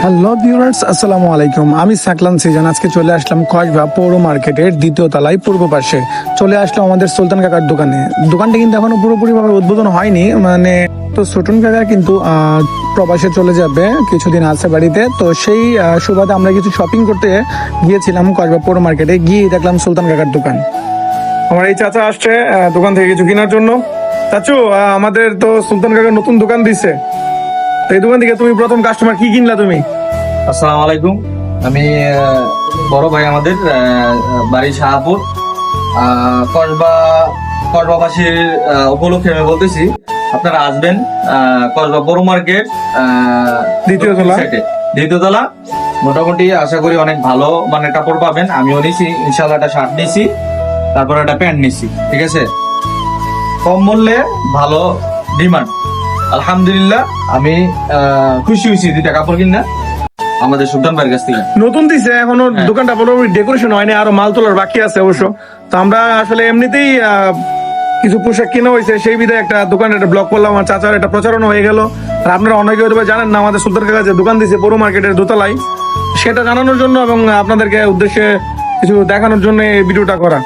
Hello viewers, আসসালামু আলাইকুম। আমি সাকলান সিজন। আজকে চলে আসলাম কসবা পৌর মার্কেটের দ্বিতীয় তলায় পূর্ব পাশে। চলে আসলাম আমাদের সুলতান কাকার দোকানে। দোকানটা কিন্তু এখনো পুরোপুরিভাবে উদ্বোধন হয়নি, মানে তো ছোটন কাকা কিন্তু প্রবাসে চলে যাবে, কিছুদিন আছে বাড়িতে। তো সেই সুবাদে আমরা কিছু শপিং করতে গিয়েছিলাম কসবা পৌর মার্কেটে। গিয়ে দেখলাম সুলতান কাকার দোকান। আমার এই চাচা আসছে দোকান থেকে কিছু কেনার জন্য। চাচু, আমাদের তো সুলতান কাকার নতুন দোকান দিছে, তো এই দোকান থেকে তুমি প্রথম কাস্টমার কি কিনলা তুমি? আসসালামু আলাইকুম। আমি বড় ভাই আমাদের বাড়ি শাহপুর কসবা কসবাবাসীর উপলক্ষে আমি বলতেছি আপনারা আসবেন কসবা বড় মার্কেট দ্বিতীয় তলা। দ্বিতীয় তলা। মোটামুটি আশা করি অনেক ভালো মানে কাপড় পাবেন। আমিও নিছি ইনশাল্লাহ, একটা শার্ট নিছি, তারপর একটা প্যান্ট নিছি, ঠিক আছে। কম মূল্যে ভালো ডিমান্ড, আলহামদুলিল্লাহ। আমি খুশি হয়েছি দুইটা কাপড় কিনা আমাদের সুলতান ভাইয়ের কাছ থেকে। নতুন দিছে, এখনো দোকানটা পুরোপুরি ডেকোরেশন হয়নি, আরো মাল তোলার বাকি আছে অবশ্য। তো আমরা আসলে এমনিতেই কিছু পোশাক কেনা হয়েছে, সেই বিধে একটা দোকান একটা ব্লক করলাম। আমার চাচার একটা প্রচারণা হয়ে গেল। আর আপনারা অনেকে হয়তো জানেন না, আমাদের সুলতান কাকা যে দোকান দিছে পৌর মার্কেটের দোতলায়, সেটা জানানোর জন্য এবং আপনাদেরকে উদ্দেশ্যে কিছু দেখানোর জন্য এই ভিডিওটা করা।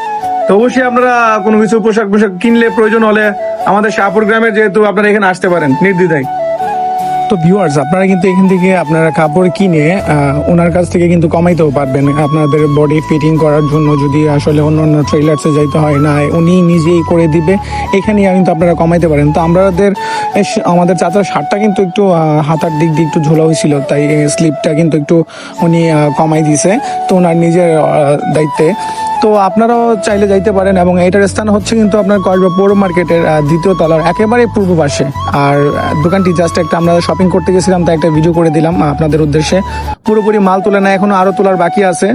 তো অবশ্যই আপনারা কোনো কিছু পোশাক কিনলে প্রয়োজন হলে আমাদের শাহপুর গ্রামে যেহেতু আপনারা এখানে আসতে পারেন নির্দ্বিধায়। তো ভিউয়ার্স, আপনারা কিন্তু এখান থেকে আপনারা কাপড় কিনে ওনার কাছ থেকে কিন্তু কমাইতেও পারবেন। আপনাদের বডি ফিটিং করার জন্য যদি আসলে অন্য অন্য ট্রেলার্সে যাইতে হয় না, উনি নিজেই করে দিবে, এখানেই কিন্তু আপনারা কমাইতে পারেন। তো আমাদের চাচার শার্টটা কিন্তু একটু হাতার দিক দিয়ে একটু ঝোলা হয়েছিল, তাই স্লিপটা কিন্তু একটু উনি কমাই দিয়েছে, তো ওনার নিজের দায়িত্বে। তো আপনারাও চাইলে যাইতে পারেন, এবং এটার স্থান হচ্ছে কিন্তু আপনার কসবা পৌর মার্কেটের দ্বিতীয় তলার একেবারে পূর্ব পাশে। আর দোকানটি জাস্ট একটা আমরা শপিং করতে গেছিলাম, তাই একটা ভিডিও করে দিলাম আপনাদের উদ্দেশ্যে। পুরোপুরি মাল তুলে না, এখনো আরো তোলার বাকি আছে।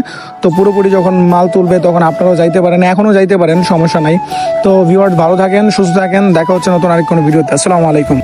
তো পুরোপুরি যখন মাল তুলবে তখন আপনারাও যাইতে পারেন, এখনো যাইতে পারেন, সমস্যা নাই। তো ভিউয়ার্স, ভালো থাকেন, সুস্থ থাকেন, দেখা হচ্ছে নতুন আরেক কোনো ভিডিওতে। আসসালামু আলাইকুম।